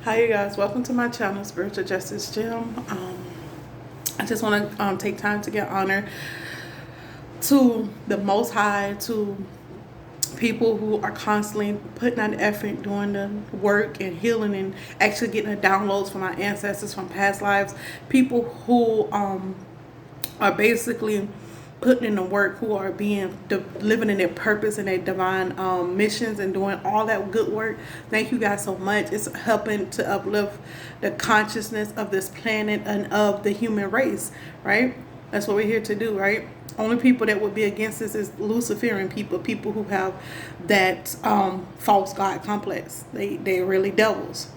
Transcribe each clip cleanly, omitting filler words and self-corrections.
Hi you guys, welcome to my channel, Spiritual Justice Gym. I just want to take time to give honor to the Most High, to people who are constantly putting out effort, doing the work and healing and actually getting the downloads from our ancestors from past lives. People who are basically putting in the work, who are living in their purpose and their divine missions and doing all that good work. Thank you guys so much. It's helping to uplift the consciousness of this planet and of the human race, right? That's what we're here to do, right? Only people that would be against this is Luciferian people who have that false God complex. They're really devils.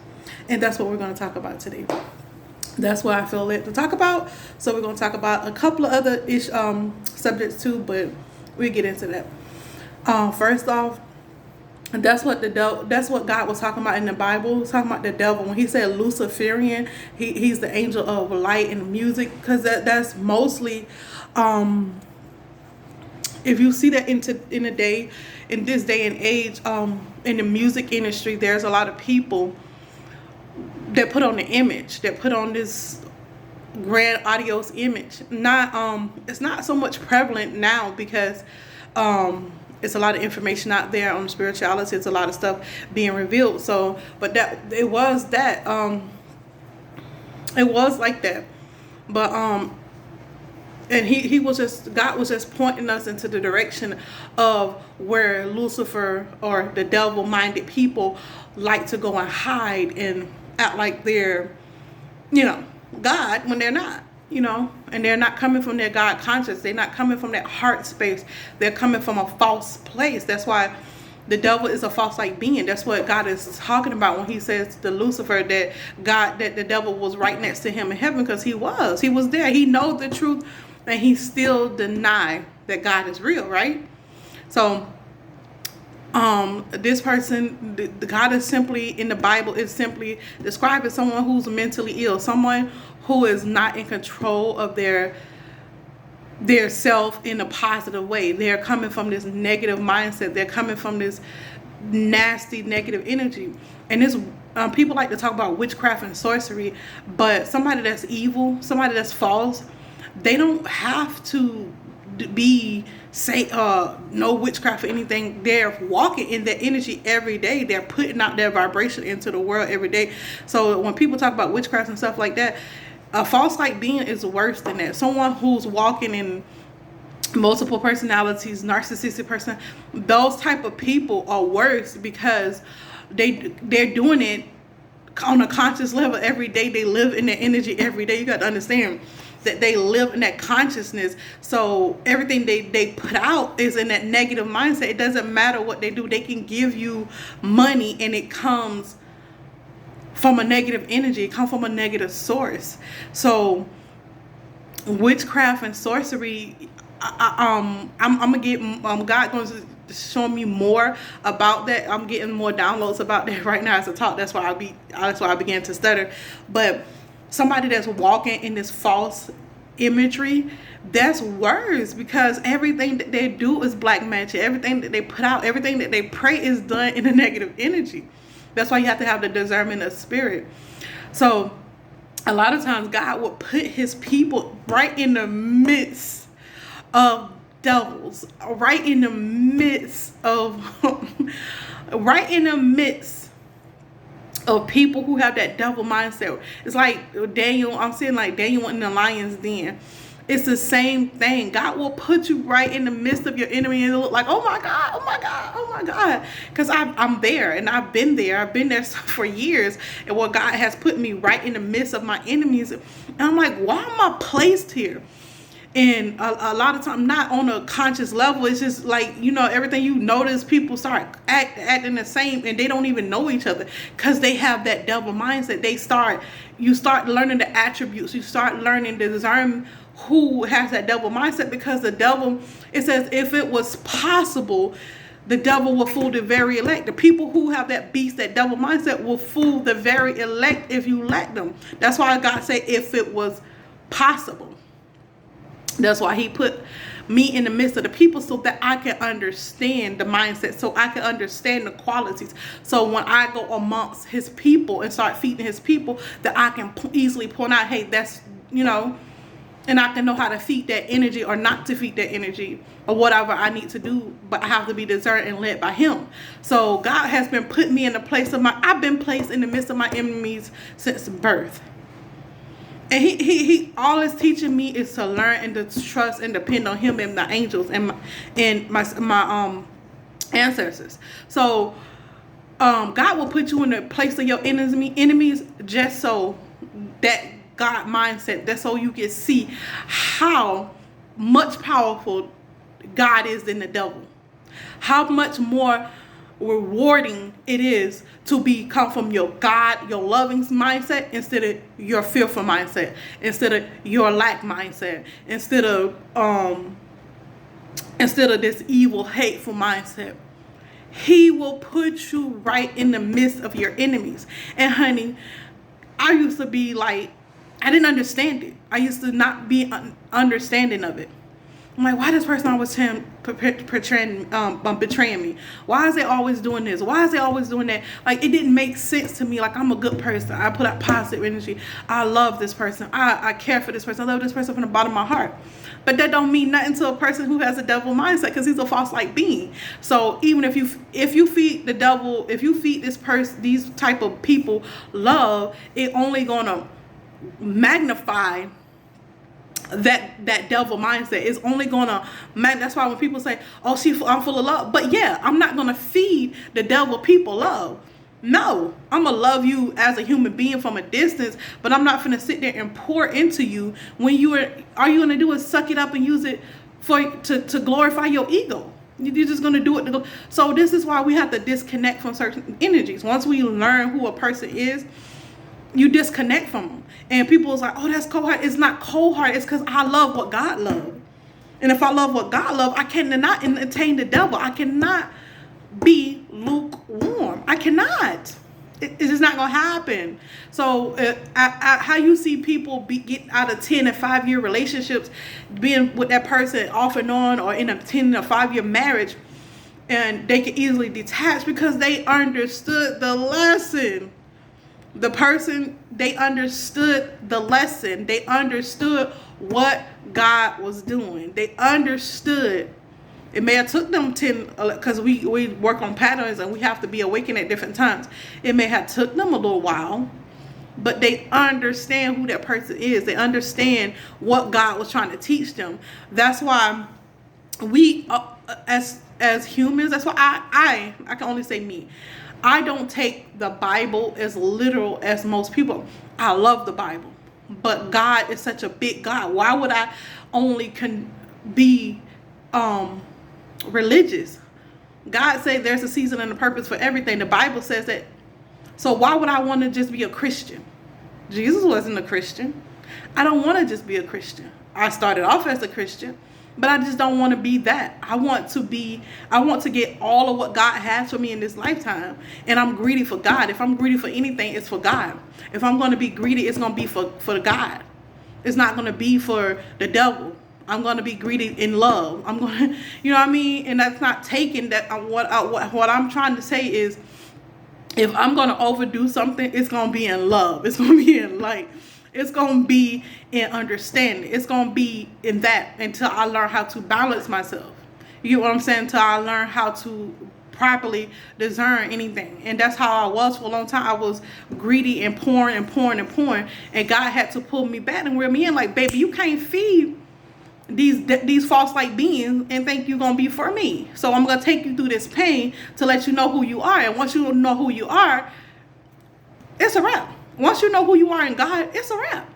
And that's what we're going to talk about today. That's what I feel led to talk about. So we're going to talk about a couple of other subjects too, but we'll get into that. First off, that's what God was talking about in the Bible. He was talking about the devil. When he said Luciferian, he's the angel of light and music, because that's mostly if you see that in this day and age, in the music industry, there's a lot of people that put on the image, that put on this grand audios image. It's not so much prevalent now because it's a lot of information out there on spirituality. It's a lot of stuff being revealed. So, but it was like that. But and God was just pointing us into the direction of where Lucifer or the devil-minded people like to go and hide and act like they're, God when they're not, and they're not coming from their God conscious. They're not coming from that heart space. They're coming from a false place. That's why the devil is a false like being. That's what God is talking about when he says to Lucifer that the devil was right next to him in heaven, because he was there. He knows the truth, and he still denied that God is real, right? So this person, the God is simply in the Bible is simply described as someone who's mentally ill, someone who is not in control of their self in a positive way. They're coming from this negative mindset. They're coming from this nasty negative energy. And this people like to talk about witchcraft and sorcery, but somebody that's evil, somebody that's false, they don't have to no witchcraft or anything. They're walking in their energy every day. They're putting out their vibration into the world every day. So when people talk about witchcraft and stuff like that, a false light being is worse than that. Someone who's walking in multiple personalities, narcissistic person, those type of people are worse, because they're doing it on a conscious level every day. They live in their energy every day. You got to understand that they live in that consciousness. So everything they put out is in that negative mindset. It doesn't matter what they do. They can give you money and it comes from a negative energy. It comes from a negative source. So witchcraft and sorcery, I'm gonna get God going to show me more about that. I'm getting more downloads about that right now as I talk. That's why I began to stutter. But somebody that's walking in this false imagery, that's worse, because everything that they do is black magic. Everything that they put out, everything that they pray is done in a negative energy. That's why you have to have the discernment of spirit. So a lot of times God will put his people right in the midst of devils, right in the midst of people who have that devil mindset. It's like Daniel, I'm saying like Daniel in the lion's den. It's the same thing. God will put you right in the midst of your enemy, and it'll look like, oh my God, oh my God, oh my God. Because I'm there, and I've been there for years. And what God has put me right in the midst of my enemies. And I'm like, why am I placed here? And a lot of times, not on a conscious level, it's just like, everything you notice, people start acting the same, and they don't even know each other, because they have that devil mindset. You start learning the attributes. You start learning to discern who has that devil mindset, because the devil, it says, if it was possible, the devil will fool the very elect. The people who have that beast, that devil mindset, will fool the very elect if you let them. That's why God said, if it was possible. That's why he put me in the midst of the people so that I can understand the mindset, so I can understand the qualities. So when I go amongst his people and start feeding his people, that I can easily point out, hey, that's, you know, and I can know how to feed that energy or not to feed that energy or whatever I need to do, but I have to be discerned and led by him. So God has been putting me in the place of I've been placed in the midst of my enemies since birth. And he all is teaching me is to learn and to trust and depend on him and the angels and my ancestors. So God will put you in the place of your enemies just so that God mindset, that's so you can see how much powerful God is than the devil. How much more rewarding it is to come from your God, your loving mindset, instead of your fearful mindset, instead of your lack mindset, instead of this evil, hateful mindset. He will put you right in the midst of your enemies. And honey, I used to be like, I didn't understand it. I used to not be understanding of it. I'm like, why this person always betraying me? Why is they always doing this? Why is they always doing that? Like, it didn't make sense to me. Like, I'm a good person. I put out positive energy. I love this person. I care for this person. I love this person from the bottom of my heart. But that don't mean nothing to a person who has a devil mindset, because he's a false light being. So even if you feed the devil, if you feed these type of people love, it only gonna magnify that devil mindset. Is only gonna that's why when people say, oh, I'm full of love, but yeah, I'm not gonna feed the devil people love. No, I'm gonna love you as a human being from a distance, but I'm not gonna sit there and pour into you when all you're gonna do is suck it up and use it to glorify your ego. You're just gonna do it so this is why we have to disconnect from certain energies. Once we learn who a person is, you disconnect from them. And people is like, oh, that's cold-hearted. It's not cold-hearted. It's because I love what God loves. And if I love what God loves, I cannot entertain the devil. I cannot be lukewarm. I cannot. It's just not going to happen. So how you see people get out of 10 and 5-year relationships, being with that person off and on, or in a 10 or 5-year marriage, and they can easily detach because they understood the lesson. The person, they understood the lesson. They understood what God was doing. They understood. It may have took them 10, because we work on patterns and we have to be awakened at different times. It may have took them a little while, but they understand who that person is. They understand what God was trying to teach them. That's why we, as humans, that's why I can only say me. I don't take the Bible as literal as most people. I love the Bible, but God is such a big God. Why would I only be religious? God said there's a season and a purpose for everything. The Bible says that. So why would I want to just be a Christian? Jesus wasn't a Christian. I don't want to just be a Christian. I started off as a Christian, but I just don't want to be that. I want to get all of what God has for me in this lifetime. And I'm greedy for God. If I'm greedy for anything, it's for God. If I'm going to be greedy, it's going to be for God. It's not going to be for the devil. I'm going to be greedy in love. I'm going to, you know what I mean? And that's not taking that. What I'm trying to say is, if I'm going to overdo something, it's going to be in love. It's going to be in light. It's going to be in understanding. It's going to be in that until I learn how to balance myself. You get what I'm saying? Until I learn how to properly discern anything. And that's how I was for a long time. I was greedy and pouring and pouring and pouring. And God had to pull me back and reel me in. Like, baby, you can't feed these false light beings and think you're going to be for me. So I'm going to take you through this pain to let you know who you are. And once you know who you are, it's a wrap. Once you know who you are in God, it's a wrap.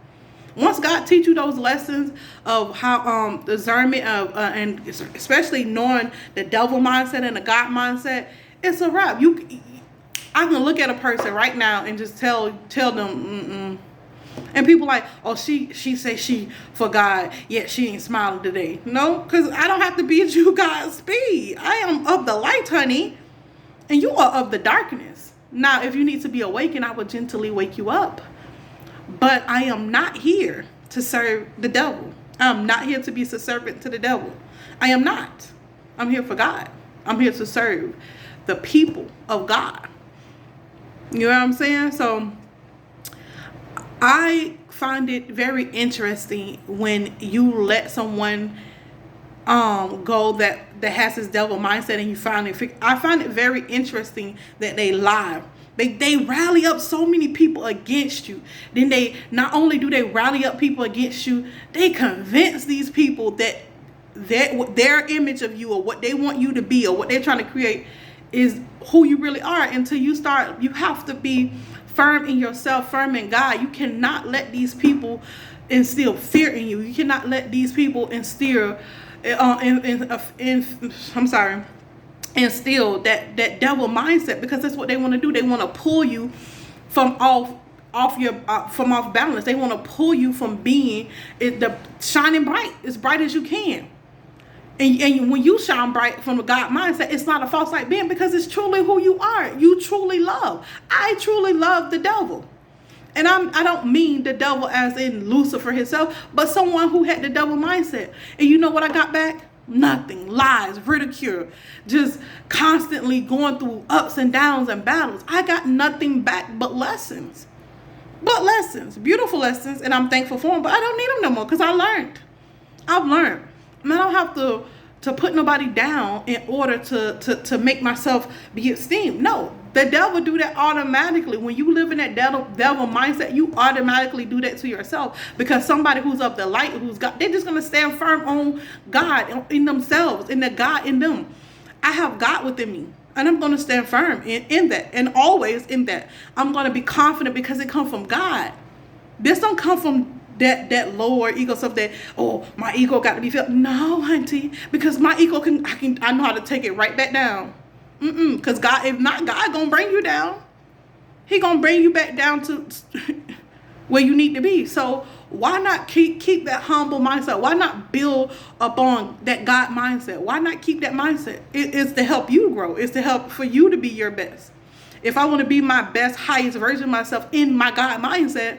Once God teach you those lessons of how discernment of and especially knowing the devil mindset and the God mindset, it's a wrap. I can look at a person right now and just tell them, mm-mm. And people like, oh, she say she for God, yet she ain't smiling today. No, because I don't have to be at you God's speed. I am of the light, honey, and you are of the darkness. Now, if you need to be awakened, I will gently wake you up. But I am not here to serve the devil. I'm not here to be a servant to the devil. I am not. I'm here for God. I'm here to serve the people of God. You know what I'm saying? So I find it very interesting when you let someone go that has this devil mindset, and you find it. I find it very interesting that they lie. They rally up so many people against you. Then they not only do they rally up people against you, they convince these people that their image of you, or what they want you to be, or what they're trying to create, is who you really are. Until you have to be firm in yourself, firm in God. You cannot let these people instill fear in you. You cannot let these people instill instill that devil mindset, because that's what they want to do. They want to pull you from off balance. They want to pull you from being the shining bright, as bright as you can. And when you shine bright from a God mindset, it's not a false light being, because it's truly who you are. You truly love. I truly love the devil. And I don't mean the devil as in Lucifer himself, but someone who had the devil mindset. And you know what I got back? Nothing. Lies, ridicule, just constantly going through ups and downs and battles. I got nothing back but lessons. Beautiful lessons, and I'm thankful for them, but I don't need them no more, because I've learned. I don't have to put nobody down in order to make myself be esteemed. No, the devil do that automatically. When you live in that devil mindset, you automatically do that to yourself, because somebody who's of the light, they're just going to stand firm on God in themselves, in the God in them. I have God within me, and I'm going to stand firm in that, and always in that. I'm going to be confident, because it comes from God. This don't come from that lower ego stuff that, oh, my ego got to be felt. No, auntie, because my ego I know how to take it right back down. Because God, if not, God gonna bring you down. He gonna bring you back down to where you need to be. So why not keep that humble mindset? Why not build upon that God mindset? Why not keep that mindset? It's to help you grow. It's to help for you to be your best. If I want to be my best, highest version of myself in my God mindset,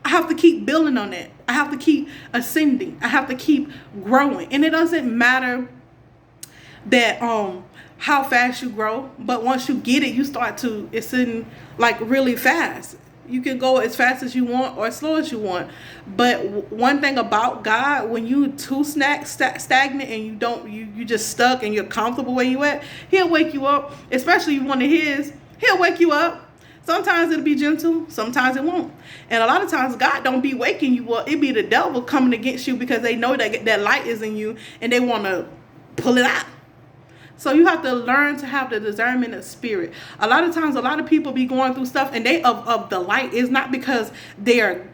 I have to keep building on that. I have to keep ascending. I have to keep growing. And it doesn't matter that how fast you grow, but once you get it, you start to ascend like really fast. You can go as fast as you want or as slow as you want. But one thing about God, when you too stagnant and you just stuck and you're comfortable where you at, he'll wake you up. Especially one of his, he'll wake you up. Sometimes it'll be gentle, sometimes it won't. And a lot of times God don't be waking you up. It be the devil coming against you, because they know that light is in you and they want to pull it out. So you have to learn to have the discernment of spirit. A lot of times, a lot of people be going through stuff, and they of the light is not because they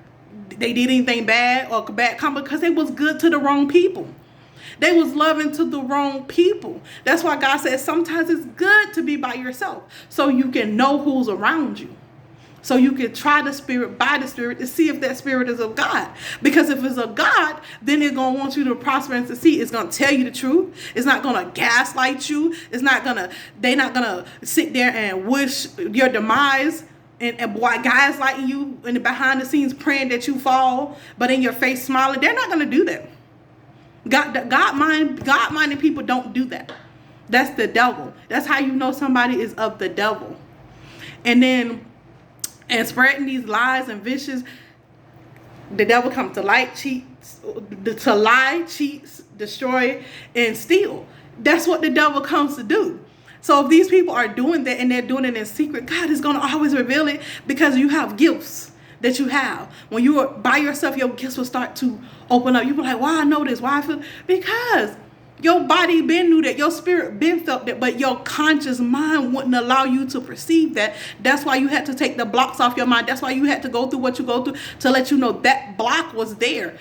did anything bad or bad, because they was good to the wrong people. They was loving to the wrong people. That's why God says sometimes it's good to be by yourself, so you can know who's around you. So you can try the spirit by the spirit to see if that spirit is of God. Because if it's of God, then it's going to want you to prosper and succeed. It's going to tell you the truth. It's not going to gaslight you. They're not going to sit there and wish your demise and gaslighting you in the behind the scenes, praying that you fall, but in your face smiling. They're not going to do that. God-minded people don't do that. That's the devil. That's how you know somebody is of the devil. And spreading these lies and vicious, the devil comes to lie, cheats, destroy, and steal. That's what the devil comes to do. So if these people are doing that and they're doing it in secret, God is going to always reveal it, because you have gifts that you have. When you are by yourself, your gifts will start to open up. You'll be like, why I know this? Why I feel? Because your body been knew that, your spirit been felt that, but your conscious mind wouldn't allow you to perceive that. That's why you had to take the blocks off your mind. That's why you had to go through what you go through, to let you know that block was there.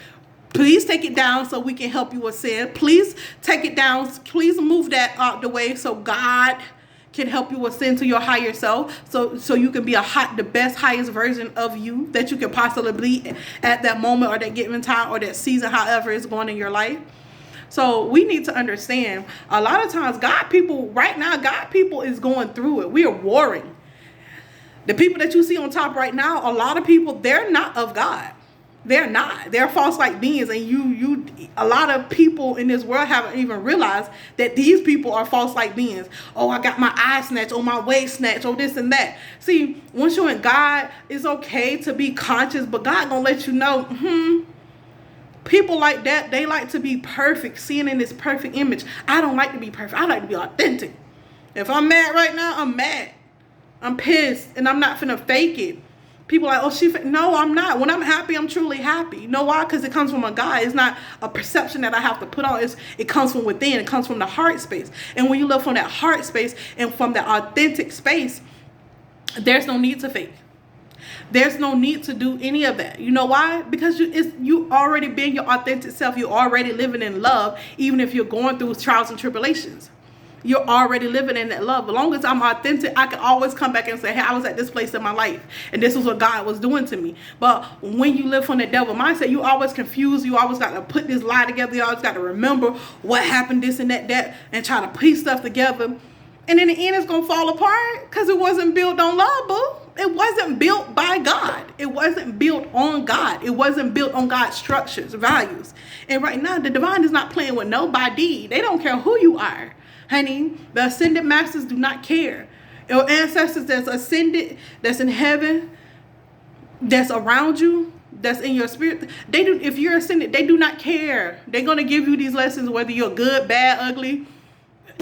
Please take it down so we can help you ascend. Please take it down. Please move that out the way so God can help you ascend to your higher self, so you can be the best, highest version of you that you can possibly be at that moment or that given time or that season, however it's going in your life. So we need to understand, a lot of times God people is going through it. We are warring. The people that you see on top right now, a lot of people, they're not of God. They're not. They're false like beings, and a lot of people in this world haven't even realized that these people are false like beings. Oh, I got my eye snatched, or my waist snatched, or this and that. See, once you're in God, it's okay to be conscious, but God gonna let you know, people like that, they like to be perfect, seeing in this perfect image. I don't like to be perfect. I like to be authentic. If I'm mad right now, I'm mad. I'm pissed, and I'm not finna fake it. People are like, oh, no, I'm not. When I'm happy, I'm truly happy. You know why? Because it comes from a God. It's not a perception that I have to put on. It comes from within. It comes from the heart space. And when you live from that heart space and from that authentic space, there's no need to fake. There's no need to do any of that. You know why? Because you already being your authentic self. You're already living in love, even if you're going through trials and tribulations. You're already living in that love. As long as I'm authentic, I can always come back and say, hey, I was at this place in my life, and this is what God was doing to me. But when you live from the devil mindset, you always confused. You always got to put this lie together. You always got to remember what happened, this and that, and try to piece stuff together. And in the end, it's going to fall apart because it wasn't built on love, boo. It wasn't built by God. It wasn't built on God. It wasn't built on God's structures, values. And right now, the divine is not playing with nobody. They don't care who you are. Honey, the ascended masters do not care. Your ancestors that's ascended, that's in heaven, that's around you, that's in your spirit, they do. If you're ascended, they do not care. They're going to give you these lessons, whether you're good, bad, ugly.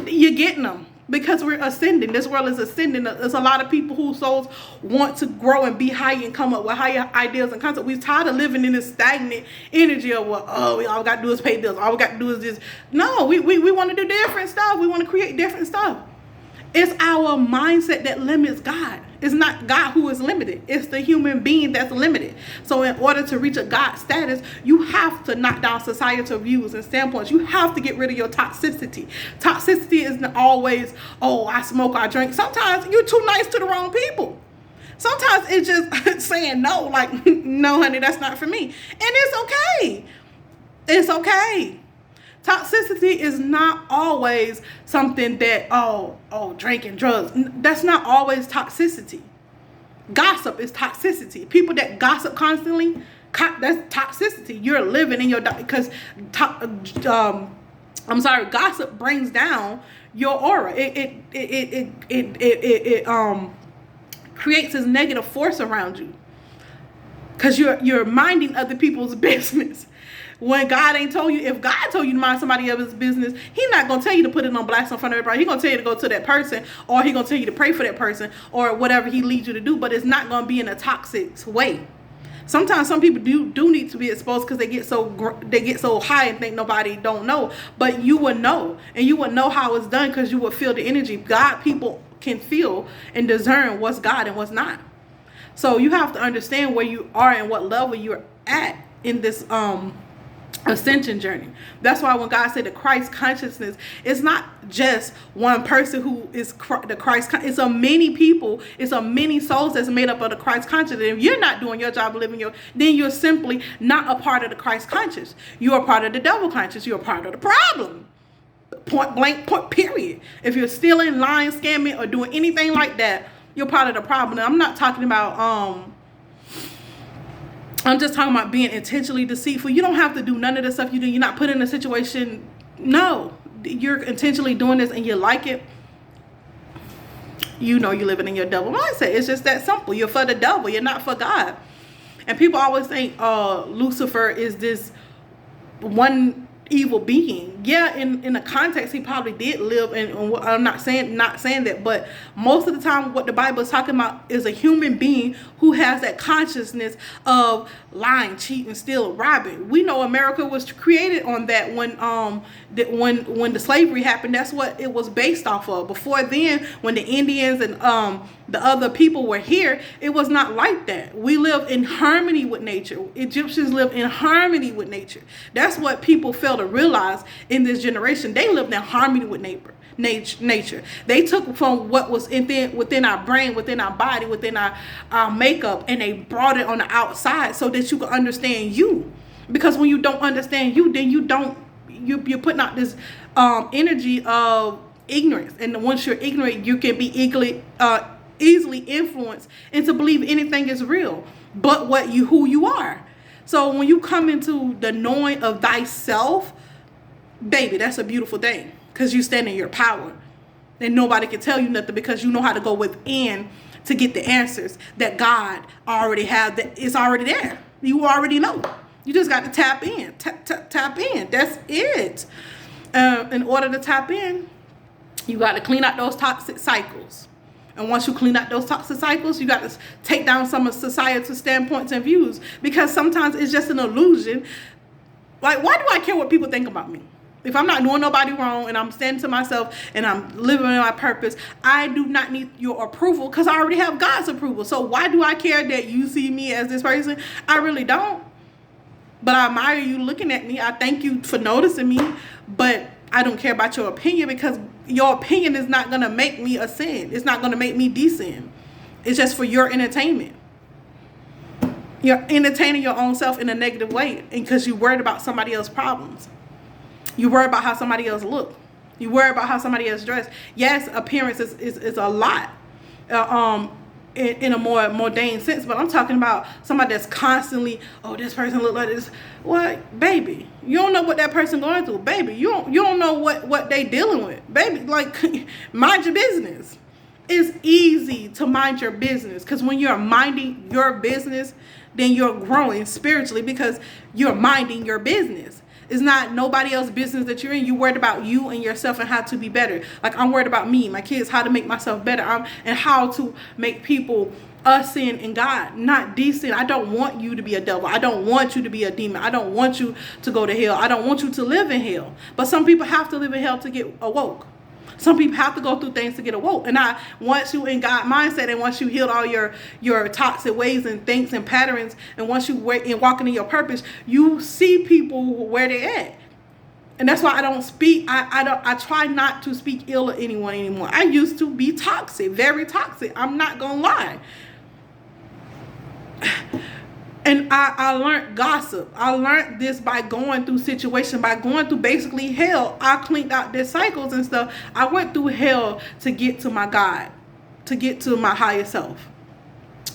You're getting them because we're ascending. This world is ascending. There's a lot of people whose souls want to grow and be high and come up with higher ideas and concepts. We're tired of living in this stagnant energy of, well, oh, we all got to do is pay bills. All we got to do is this. No, we want to do different stuff. We want to create different stuff. It's our mindset that limits God. It's not God who is limited. It's the human being that's limited. So in order to reach a God status, you have to knock down societal views and standpoints. You have to get rid of your toxicity. Toxicity isn't always, oh, I smoke, I drink. Sometimes you're too nice to the wrong people. Sometimes it's just saying no, like, no, honey, that's not for me. And it's okay. It's okay. Toxicity is not always something that, oh, drinking, drugs. That's not always toxicity. Gossip is toxicity. People that gossip constantly, that's toxicity. You're living in your, because, gossip brings down your aura. It creates this negative force around you because you're minding other people's business. When God ain't told you, if God told you to mind somebody else's business, he's not going to tell you to put it on blast in front of everybody. He's going to tell you to go to that person, or he's going to tell you to pray for that person, or whatever he leads you to do, but it's not going to be in a toxic way. Sometimes some people do need to be exposed because they get so high and think nobody don't know, but you would know, and you would know how it's done because you would feel the energy. God, people can feel and discern what's God and what's not. So you have to understand where you are and what level you're at in this ascension journey. That's why when God said the Christ consciousness, it's not just one person who is the Christ. It's a many people. It's a many souls that's made up of the Christ consciousness. If you're not doing your job of living then you're simply not a part of the Christ conscious. You're a part of the devil conscious. You're a part of the problem. Point blank, period. If you're stealing, lying, scamming, or doing anything like that, you're part of the problem. And I'm not talking about I'm just talking about being intentionally deceitful. You don't have to do none of the stuff you do. You're not put in a situation. No, you're intentionally doing this and you like it. You know you're living in your devil mindset. It's just that simple. You're for the devil. You're not for God. And people always think Lucifer is this one evil being. Yeah, in the context he probably did live, and I'm not saying that, but most of the time what the Bible is talking about is a human being who has that consciousness of lying, cheating, stealing, robbing. We know America was created on that when the slavery happened. That's what it was based off of. Before then, when the Indians and the other people were here, it was not like that. We live in harmony with nature. Egyptians lived in harmony with nature. That's what people fail to realize in this generation. They lived in harmony with nature. They took from what was within our brain, within our body, within our makeup, and they brought it on the outside so that you can understand you. Because when you don't understand you, then you're putting out this energy of ignorance. And once you're ignorant, you can be easily influenced into believe anything is real but who you are. So when you come into the knowing of thyself, baby, that's a beautiful thing, because you stand in your power and nobody can tell you nothing, because you know how to go within to get the answers that God already have, that it's already there. You already know. You just got to tap in. Tap in. That's it. In order to tap in, you got to clean out those toxic cycles. And once you clean out those toxic cycles, you got to take down some of societal standpoints and views, because sometimes it's just an illusion. Like, why do I care what people think about me? If I'm not doing nobody wrong and I'm standing to myself and I'm living in my purpose, I do not need your approval, because I already have God's approval. So why do I care that you see me as this person? I really don't. But I admire you looking at me. I thank you for noticing me. But I don't care about your opinion, because your opinion is not going to make me a sin. It's not going to make me descend. It's just for your entertainment. You're entertaining your own self in a negative way, and because you're worried about somebody else's problems. You worry about how somebody else look. You worry about how somebody else dress. Yes, appearance is a lot in a more mundane sense, but I'm talking about somebody that's constantly, oh, this person look like this. What, baby? You don't know what that person going through, baby. You don't know what they dealing with, baby. Like, mind your business. It's easy to mind your business, because when you're minding your business, then you're growing spiritually, because you're minding your business. It's not nobody else's business that you're in. You're worried about you and yourself and how to be better. Like, I'm worried about me, my kids, how to make myself better, and how to make people sin in God, not descend. I don't want you to be a devil. I don't want you to be a demon. I don't want you to go to hell. I don't want you to live in hell. But some people have to live in hell to get awoke. Some people have to go through things to get awoke. And once you in God mindset, and once you healed all your toxic ways and things and patterns, and once you walking in your purpose, you see people where they're at. And that's why I don't speak. I try not to speak ill of anyone anymore. I used to be toxic, very toxic. I'm not gonna lie. And I learned gossip. I learned this by going through situations, by going through basically hell. I cleaned out their cycles and stuff. I went through hell to get to my God, to get to my higher self.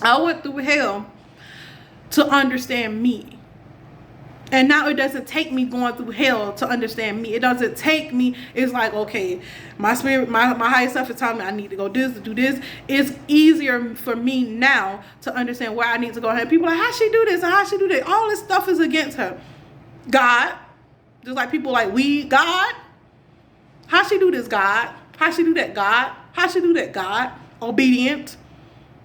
I went through hell to understand me. And now it doesn't take me going through hell to understand me. It doesn't take me. It's like, okay, my spirit, my higher self is telling me I need to go do this. It's easier for me now to understand where I need to go. And people are like, how she do this and how she do that? All this stuff is against her. God, just like people like God. How she do this, God? How she do that, God? How she do that, God? Obedient.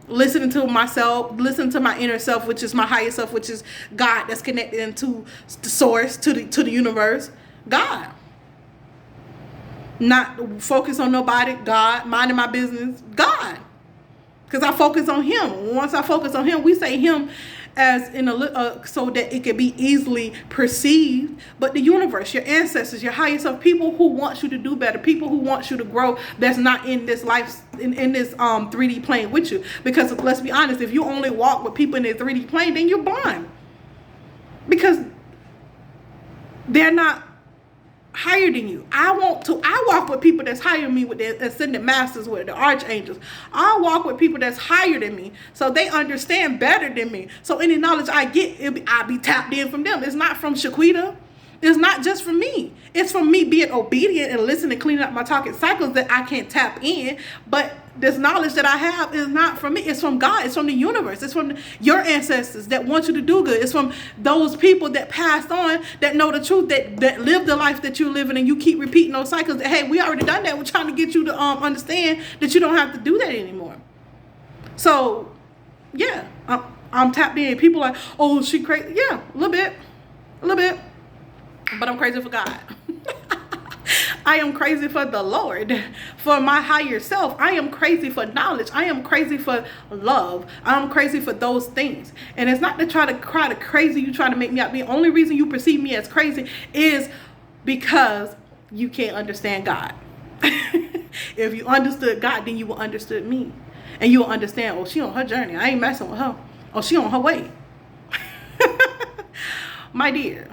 Listening to myself, listening to my inner self, which is my higher self, which is God, that's connected into the source, to the universe. God. Not focus on nobody. God. Minding my business. God. Because I focus on him. Once I focus on him, we say him as in so that it can be easily perceived. But the universe, your ancestors, your higher self, people who want you to do better, people who want you to grow, that's not in this life, in this 3D plane with you. Because let's be honest, if you only walk with people in the 3D plane, then you're blind. Because they're not higher than you. I walk with people that's higher than me, with the ascended masters, with the archangels. I walk with people that's higher than me, so they understand better than me. So any knowledge I get, I'll be tapped in from them. It's not from Shaquita. It's not just from me. It's from me being obedient and listening and cleaning up my toxic cycles that I can't tap in. But this knowledge that I have is not from me. It's from God. It's from the universe. It's from your ancestors that want you to do good. It's from those people that passed on, that know the truth, that live the life that you're living, and you keep repeating those cycles that, hey, we already done that. We're trying to get you to understand that you don't have to do that anymore. So, yeah, I'm tapped in. People are like, oh, she crazy. Yeah, a little bit. But I'm crazy for God. I am crazy for the Lord, for my higher self. I am crazy for knowledge. I am crazy for love. I'm crazy for those things. And it's not to try to cry the crazy you try to make me out. The only reason you perceive me as crazy is because you can't understand God. If you understood God, then you will understood me. And you will understand, oh, she on her journey. I ain't messing with her. Oh, she on her way. My dear.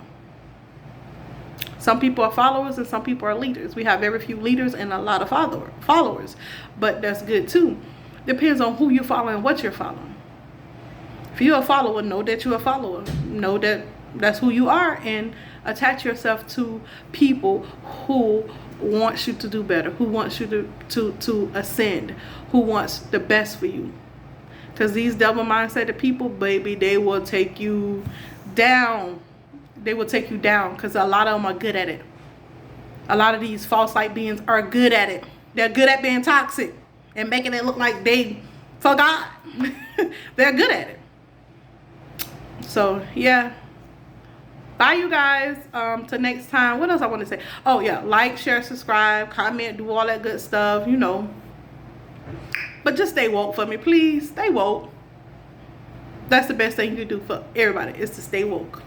Some people are followers and some people are leaders. We have very few leaders and a lot of followers. But that's good too. Depends on who you're following and what you're following. If you're a follower, know that you're a follower. Know that that's who you are, and attach yourself to people who wants you to do better, who wants you to ascend, who wants the best for you. Because these double mindset people, baby, they will take you down. They will take you down, because a lot of them are good at it. A lot of these false light beings are good at it. They're good at being toxic and making it look like they forgot. They're good at it. So yeah, bye you guys. Till next time. What else I want to say? Oh yeah, like, share, subscribe, comment, do all that good stuff, you know. But just stay woke for me, please. Stay woke. That's the best thing you can do for everybody, is to stay woke.